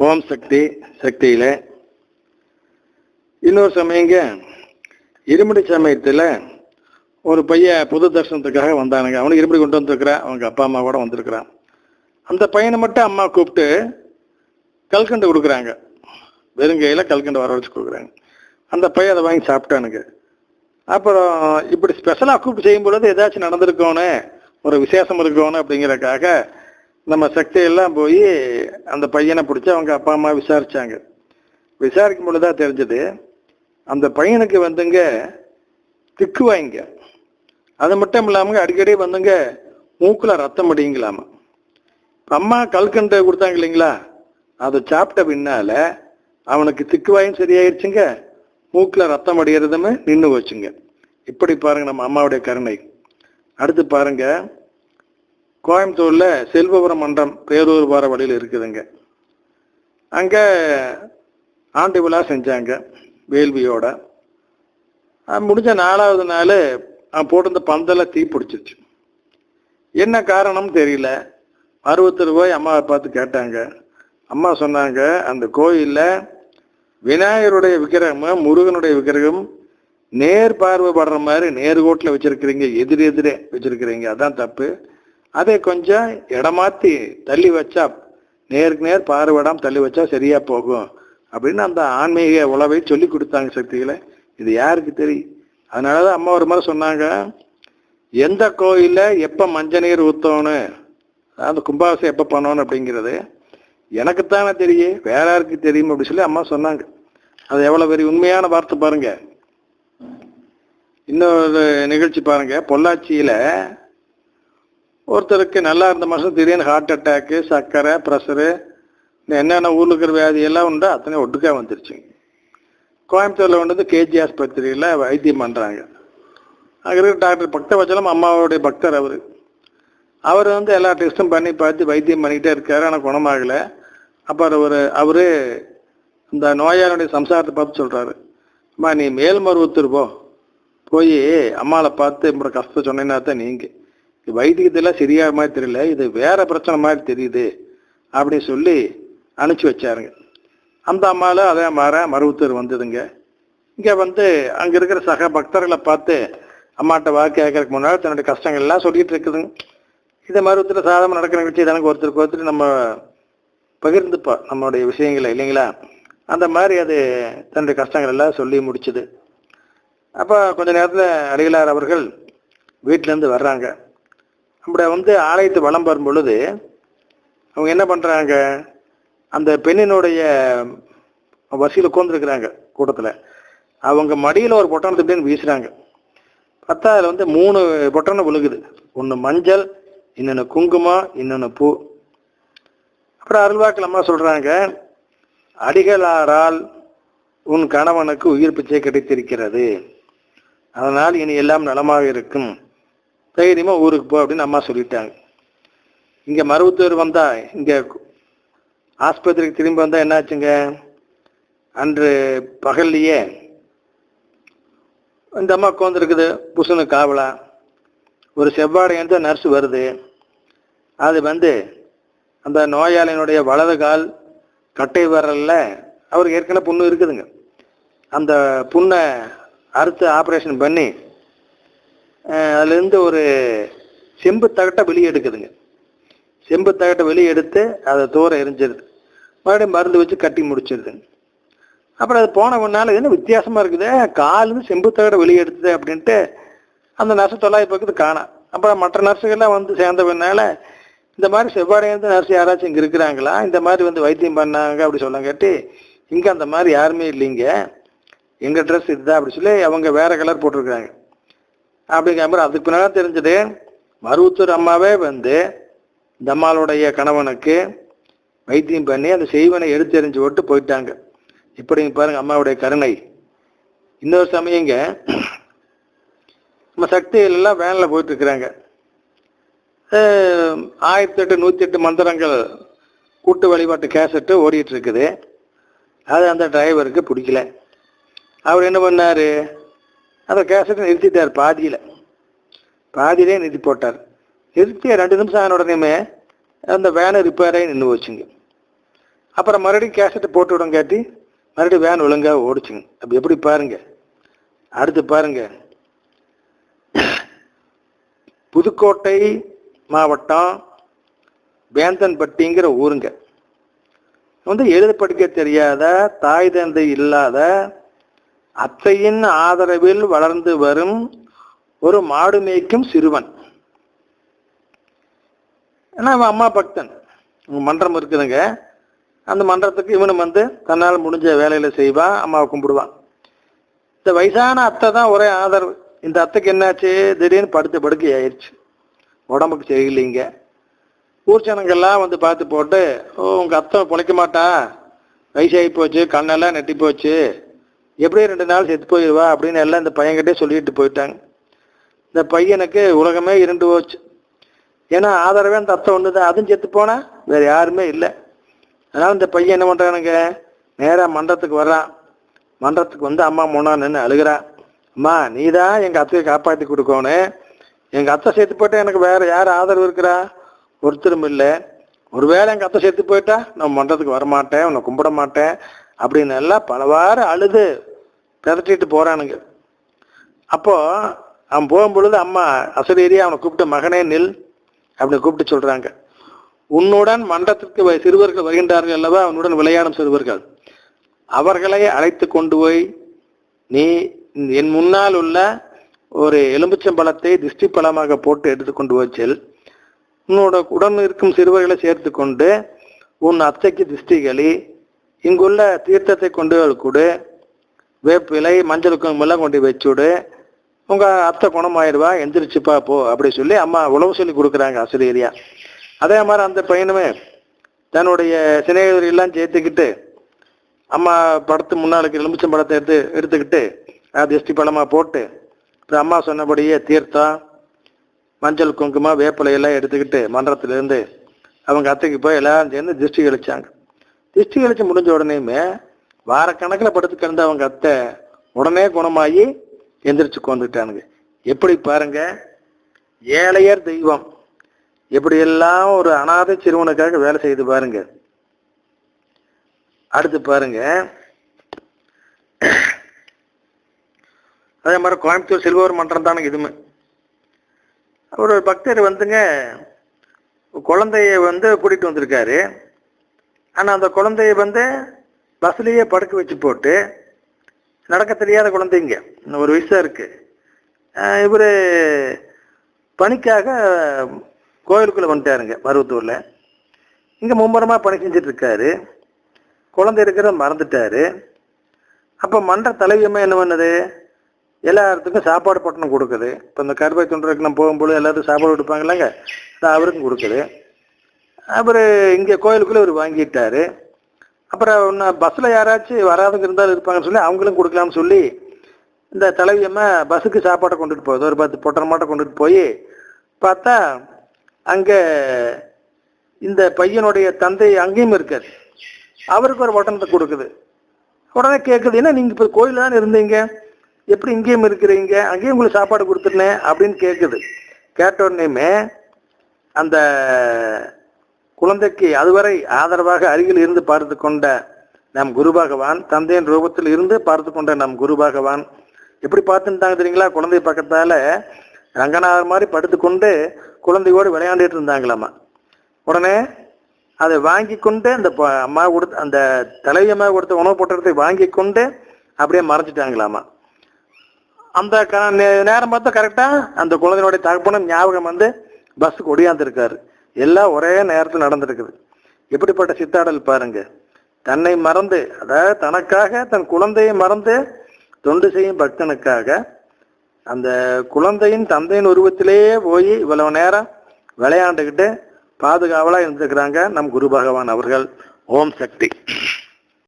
ஓம் சக்தி சக்தியில இன்னொரு சமயங்க இருமுடி சமயத்தில் ஒரு பையன் புது தரிசனத்துக்காக வந்தானுங்க. அவனுக்கு இருமுடி கொண்டு வந்துருக்கிறான். அவங்க அப்பா அம்மா கூட வந்திருக்கிறான். அந்த பையனை மட்டும் அம்மா கூப்பிட்டு கல்கண்டு கொடுக்குறாங்க. வெறுங்கையில் கல்கண்டு வர வச்சு கொடுக்குறாங்க. அந்த பையன் அதை வாங்கி சாப்பிட்டானுங்க. அப்புறம் இப்படி ஸ்பெஷலாக கூப்பிட்டு செய்யும் பொழுது ஏதாச்சும் நடந்திருக்கோன்னு, ஒரு விசேஷம் இருக்கணும் அப்படிங்கிறதுக்காக நம்ம சக்தியெல்லாம் போய் அந்த பையனை பிடிச்சி அவங்க அப்பா அம்மா விசாரிச்சாங்க. விசாரிக்கும் பொழுதுதான் தெரிஞ்சது, அந்த பையனுக்கு வந்துங்க திக்கு வாங்க. அது மட்டும் இல்லாமல் அடிக்கடி வந்துங்க மூக்கில் ரத்தம் அடிங்களாமா. அம்மா கல்கண்டு கொடுத்தாங்க இல்லைங்களா, அதை சாப்பிட்ட பின்னால அவனுக்கு திக்கு வாயும் சரியாயிருச்சுங்க, மூக்கில் ரத்தம் அடிகிறதுமே நின்று வச்சுங்க. இப்படி பாருங்க நம்ம அம்மாவுடைய கருணை. அடுத்து பாருங்க, கோயம்புத்தூர்ல செல்வபுரம் மன்றம் பேரூர் வார வழியில் இருக்குதுங்க. அங்க ஆண்டு விழா செஞ்சாங்க வேள்வியோட. முடிஞ்ச 4வது நாள் போட்டிருந்த பந்தல தீ பிடிச்சிருச்சு. என்ன காரணம் தெரியல. 60 ரூபாய் அம்மாவை பார்த்து கேட்டாங்க. அம்மா சொன்னாங்க, அந்த கோயில்ல விநாயகருடைய விக்கிரகம் முருகனுடைய விக்கிரகம் நேர் பார்வைப்படுற மாதிரி நேர்கோட்டில் வச்சிருக்கிறீங்க, எதிரே வச்சிருக்கிறீங்க, அதான் தப்பு. அதை கொஞ்சம் இடமாத்தி தள்ளி வச்சா, நேருக்கு நேர் பார்வையிடாம தள்ளி வச்சா சரியா போகும் அப்படின்னு அந்த ஆன்மீக உளவை சொல்லி கொடுத்தாங்க சக்திகளை. இது யாருக்கு தெரியும்? அதனாலதான் அம்மா ஒரு மாதிரி சொன்னாங்க, எந்த கோயில்ல எப்ப மஞ்சள் நீர் ஊத்தணும், அந்த கும்பாபிஷேகம் எப்ப பண்ணணும் அப்படிங்கிறது எனக்குத்தானே தெரியும், வேற யாருக்கு தெரியும் அப்படின்னு சொல்லி அம்மா சொன்னாங்க. அது எவ்வளவு பெரிய உண்மையான வார்த்தை பாருங்க. இன்னொரு நிகழ்ச்சி பாருங்க, பொள்ளாச்சியில ஒருத்தருக்கு நல்லா இருந்த மாதம் திடீர்னு ஹார்ட் அட்டாக்கு, சர்க்கரை, ப்ரெஷரு, என்னென்ன ஊரில் இருக்கிற வியாதி எல்லாம் உண்டோ அத்தனை ஒட்டுக்கா வந்துருச்சுங்க. கோயம்புத்தூரில் வந்து கேஜி ஆஸ்பத்திரியில் வைத்தியம் பண்ணுறாங்க. அங்கே இருக்கிற டாக்டர் பக்தவச்சலம் அம்மாவுடைய பக்தர். அவர் வந்து எல்லா டெஸ்ட்டும் பண்ணி பார்த்து வைத்தியம் பண்ணிக்கிட்டே இருக்காரு, ஆனால் குணமாகலை. அப்புறம் அவரு இந்த நோயாளியுடைய சம்சாரத்தை பார்த்து சொல்கிறாரு, அம்மா நீ மேல்மருவத்தூர் போய் அம்மாவை பார்த்து நம்மளோட கஷ்டத்தை சொன்னீங்கன்னா தான் நீங்கள், வைத்தியத்தெல்லாம் சரியாக மாதிரி தெரியல, இது வேற பிரச்சனை மாதிரி தெரியுது அப்படின்னு சொல்லி அனுப்பிச்சி வச்சாருங்க. அந்த அம்மாவில் அதே மாதிரி மருவத்தூர் வந்ததுங்க. இங்கே வந்து அங்கே இருக்கிற சக பக்தர்களை பார்த்து அம்மாட்ட வாக்கு கேட்கறதுக்கு முன்னாடி தன்னுடைய கஷ்டங்கள் எல்லாம் சொல்லிட்டு இருக்குதுங்க. இதை மருவத்தூர் சாதாரண நடக்கிற நிகழ்ச்சி எனக்கு ஒருத்தருக்கு நம்ம பகிர்ந்துப்பா நம்மளுடைய விஷயங்களை இல்லைங்களா. அந்த மாதிரி அது தன்னுடைய கஷ்டங்கள் எல்லாம் சொல்லி முடிச்சுது. அப்போ கொஞ்ச நேரத்தில் அடிகளார் அவர்கள் வீட்டிலேருந்து வர்றாங்க. அப்படி வந்து ஆலயத்து வலம் வரும் பொழுது அவங்க என்ன பண்ணுறாங்க, அந்த பெண்ணினுடைய வசியில் உட்காந்துருக்குறாங்க கூட்டத்தில், அவங்க மடியில் ஒரு பொட்டணத்தை இப்படின்னு வீசுகிறாங்க. பார்த்தா அதில் வந்து 3 பொட்டணம் விழுகுது. ஒன்று மஞ்சள், இன்னொன்று குங்குமம், இன்னொன்று பூ. அப்புறம் அருள்வாக்கில் அம்மா சொல்கிறாங்க, அடிகளாரால் உன் கணவனுக்கு உயிர் பிச்சை கிடைத்திருக்கிறது, அதனால் இனி எல்லாம் நலமாக இருக்கும், தைரியமா ஊருக்கு போ அப்படின்னு அம்மா சொல்லிட்டாங்க. இங்க மருவத்தூர் வந்தா, இங்க ஆஸ்பத்திரிக்கு திரும்பி வந்தா என்னாச்சுங்க, அன்று பகல்லையே இந்த அம்மா உட்காந்துருக்குது புசுனு காவலா. ஒரு செவ்வாடையன் நர்ஸ் வருது. அது வந்து அந்த நோயாளியினுடைய வலது கால் கட்டை விரல்ல அவருக்கு ஏற்கனவே புண்ணு இருக்குதுங்க. அந்த புண்ணை அறுத்து ஆப்ரேஷன் பண்ணி அதுலேருந்து ஒரு செம்பு தகட்டை வெளியே எடுக்குதுங்க. செம்பு தகட்டை வெளியே எடுத்து அதை தூர எரிஞ்சிருது. மறுபடியும் மருந்து வச்சு கட்டி முடிச்சிருதுங்க. அப்புறம் அது போன முன்னால என்ன வித்தியாசமா இருக்குது, காலிருந்து செம்பு தகட்டை வெளியே எடுத்தது அப்படின்ட்டு அந்த நர்ஸு தொல்லாய் பக்கத்து காணா. அப்புறம் மற்ற நர்ஸுகள்லாம் வந்து சேர்ந்த பின்னால இந்த மாதிரி செவ்வாடையிலிருந்து நர்ஸ் யாராச்சும் இங்கே இருக்கிறாங்களா, இந்த மாதிரி வந்து வைத்தியம் பண்ணாங்க அப்படி சொல்ல கேட்டு, இங்கே அந்த மாதிரி யாருமே இல்லைங்க, எங்கள் ட்ரெஸ் இதுதான் அப்படி சொல்லி அவங்க வேற கலர் போட்டிருக்கிறாங்க அப்படிங்கிற மாதிரி. அதுக்கு பின்னாடி தெரிஞ்சது, மருவத்தூர் அம்மாவே வந்து இந்த அம்மாளுடைய கணவனுக்கு வைத்தியம் பண்ணி அந்த செய்வனை எடுத்தெறிஞ்சு விட்டு போயிட்டாங்க. இப்படிங்க பாருங்க அம்மாவுடைய கருணை. இன்னொரு சமயங்க நம்ம சக்திகளெல்லாம் வேனில் போயிட்டு இருக்கிறாங்க. 1008 108 மந்திரங்கள் கூட்டு வழிபாட்டு கேசட்டு ஓடிட்டு இருக்குது. அது அந்த டிரைவருக்கு பிடிக்கல. அவர் என்ன பண்ணாரு, அந்த கேசட்டை நிறுத்திட்டார். பாதியிலே நிறுத்தி போட்டார். நிறுத்தி 2 நிமிஷம் ஆன உடனேமே அந்த வேனை ரிப்பேர் ஆகி நின்று வச்சுங்க. அப்புறம் மறுபடியும் கேசட்டை போட்டு விடும் காட்டி மறுபடியும் வேன் ஒழுங்கா ஓடிச்சுங்க. அப்படி எப்படி பாருங்க. அடுத்து பாருங்க, புதுக்கோட்டை மாவட்டம் வேந்தன்பட்டிங்கிற ஊருங்க. எழுத படிக்க தெரியாத, தாய் தந்தை இல்லாத, அத்தையின் ஆதரவில் வளர்ந்து வரும் ஒரு மாடு மேய்க்கும் சிறுவன். ஏன்னா அவன் அம்மா பக்தன். மன்றம் இருக்குதுங்க. அந்த மன்றத்துக்கு இவனும் தன்னால் முடிஞ்ச வேலையில செய்வான், அம்மாவை கும்பிடுவான். இந்த வயசான அத்தை தான் ஒரே ஆதரவு. இந்த அத்தைக்கு என்னாச்சு, திடீர்னு படுக்கை ஆயிடுச்சு, உடம்புக்கு சரியில்லைங்க. ஊர் ஜனங்கள்லாம் பார்த்து போட்டு, உங்க அத்தை பிழைக்க மாட்டா, வயசாகி போச்சு, கண்ணெல்லாம் நெட்டி போச்சு, எப்படியும் 2 நாள் செத்து போயிடுவா அப்படின்னு எல்லாம் இந்த பையன்கிட்டே சொல்லிட்டு போயிட்டாங்க. இந்த பையனுக்கு உலகமே இருண்டு போச்சு. ஏன்னா ஆதரவே அந்த அத்தை ஒன்று தான், அதுவும் செத்து போனா வேற யாருமே இல்லை. அதனால இந்த பையன் என்ன பண்றானுங்க, நேரா மன்றத்துக்கு வர்றான். மன்றத்துக்கு அம்மா முன்னா நின்று அழுகிறா. அம்மா, நீ தான் எங்க அத்தையை காப்பாற்றி கொடுக்கணும். எங்க அத்தை செத்து போயிட்டா எனக்கு வேற யார் ஆதரவு இருக்கிறா? ஒருத்தரும் இல்லை. ஒருவேளை எங்க அத்தை செத்து போயிட்டா நான் மன்றத்துக்கு வரமாட்டேன், உன்னை கும்பிட மாட்டேன் அப்படின்னு எல்லாம் பலவாறு அழுது பிதட்டிட்டு போறானுங்க. அப்போ அவன் போகும்பொழுது அம்மா அசரீரியா அவனை கூப்பிட்டு, மகனே நில் அப்படின்னு கூப்பிட்டு சொல்றாங்க. உன்னுடன் மன்றத்திற்கு சிறுவர்கள் வருகின்றார்கள் அல்லவா, உன்னுடன் விளையாடும் சிறுவர்கள், அவர்களை அழைத்து கொண்டு போய் நீ என் முன்னால் உள்ள ஒரு எலும்புச்சம்பழத்தை திருஷ்டி பழமாக போட்டு எடுத்து கொண்டு போச்சல். உன்னோட உடன் இருக்கும் சிறுவர்களை சேர்த்து கொண்டு உன் அத்தைக்கு திருஷ்டிகளி, இங்குள்ள தீர்த்தத்தை கொண்டு கொடு, வேப்பிலை மஞ்சள் குங்குமம் கொண்டு வச்சுடு, உங்க அத்தை குணமாயிடுவா, எந்திரிச்சுப்பா போ அப்படி சொல்லி அம்மா உணவு சொல்லி கொடுக்குறாங்க ஆசிரியரியா. அதே மாதிரி அந்த பையனுமே தன்னுடைய சிநேகிதரெல்லாம் சேர்த்துக்கிட்டு அம்மா படத்து முன்னாளுக்கு எலுமிச்சம்பழத்தை எடுத்துக்கிட்டு திருஷ்டி பழமா போட்டு, அப்புறம் அம்மா சொன்னபடியே தீர்த்தம் மஞ்சள் குங்குமம் வேப்பிலையெல்லாம் எடுத்துக்கிட்டு மன்றத்திலேருந்து அவங்க அத்தைக்கு போய் எல்லாரும் சேர்ந்து திருஷ்டி கழிச்சாங்க. திருஷ்டி கழிச்சு முடிஞ்ச உடனேயுமே வாரக்கணக்கில் படுத்து கிடந்த அவங்க அத்தை உடனே குணமாகி எந்திரிச்சு கொண்டுட்டானுங்க. எப்படி பாருங்க, ஏழையர் தெய்வம் எப்படியெல்லாம் ஒரு அனாதை சிறுவனுக்காக வேலை செய்து பாருங்க. அடுத்து பாருங்க, அதே மாதிரி கோயம்புத்தூர் செல்வர் மன்றம் தானுங்க இதுமே. ஒரு பக்தர் குழந்தைய கூட்டிட்டு வந்திருக்காரு. ஆனா அந்த குழந்தைய பஸ்லயே படுக்க வச்சு போட்டு, நடக்க தெரியாத குழந்தைங்க, ஒரு வயசா இருக்கு. இவரு பணிக்காக கோயிலுக்குள்ள வந்துட்டாருங்க மருவத்தூர்ல. இங்க மும்முரமா பணி செஞ்சுட்டு இருக்காரு. குழந்தை இருக்கிறத மறந்துட்டாரு. அப்ப மன்ற தலைவியமா என்ன பண்ணுது, எல்லாத்துக்கும் சாப்பாடு பட்டணம் கொடுக்குது. இப்போ இந்த கருவை தொண்டருக்கு நம்ம போகும்போது எல்லாத்துக்கும் சாப்பாடு கொடுப்பாங்க இல்லைங்க, அவருக்கும் கொடுக்குது. அப்புறம் இங்கே கோயிலுக்குள்ளே இவர் வாங்கிட்டாரு. அப்புறம் பஸ்ஸில் யாராச்சும் வராதுங்க இருந்தாலும் இருப்பாங்கன்னு சொல்லி அவங்களும் கொடுக்கலாம்னு சொல்லி இந்த தலைவியம்மா பஸ்ஸுக்கு சாப்பாடை கொண்டுட்டு போகுது. ஒரு 10 பொட்டரை மாட்டை கொண்டுட்டு போய் பார்த்தா அங்கே இந்த பையனுடைய தந்தை அங்கேயும் இருக்காரு. அவருக்கு ஒரு பொட்டணத்தை கொடுக்குது. உடனே கேட்குது, ஏன்னா நீங்கள் இப்போ கோயிலில் தான் இருந்தீங்க, எப்படி இங்கேயும் இருக்கிறீங்க, அங்கேயும் உங்களுக்கு சாப்பாடு கொடுத்துருனேன் அப்படின்னு கேட்குது. கேட்ட உடனேயுமே அந்த குழந்தைக்கு அதுவரை ஆதரவாக அருகில் இருந்து பார்த்து கொண்ட நம் குரு பகவான், தந்தையின் ரூபத்தில் இருந்து பார்த்து கொண்ட நம் குரு பகவான் எப்படி பார்த்துட்டாங்க தெரியுங்களா, குழந்தை பக்கத்தால ரங்கநாதர் மாதிரி படுத்துக்கொண்டு குழந்தையோடு விளையாண்டுட்டு இருந்தாங்களாமா. உடனே அதை வாங்கி கொண்டு அந்த அம்மா கொடுத்த அந்த தலைவி அம்மா கொடுத்த உணவு போட்டத்தை வாங்கி கொண்டு அப்படியே மறைச்சிட்டாங்களாமா. அந்த நேரம் பார்த்தா கரெக்டா அந்த குழந்தையோடைய தகப்பனும் ஞாபகம் பஸ்ஸுக்கு ஒடியாந்துருக்காரு. எல்லாம் ஒரே நேரத்தில் நடந்திருக்குது. எப்படிப்பட்ட சித்தாடல் பாருங்க. தன்னை மறந்து, அதாவது தனக்காக தன் குழந்தையை மறந்து தொண்டு செய்யும் பக்தனுக்காக அந்த குழந்தையின் தந்தையின் உருவத்திலேயே போய் இவ்வளவு நேரம் விளையாண்டுக்கிட்டு பாதுகாவலா இருந்திருக்கிறாங்க நம் குரு பகவான் அவர்கள். ஓம் சக்தி.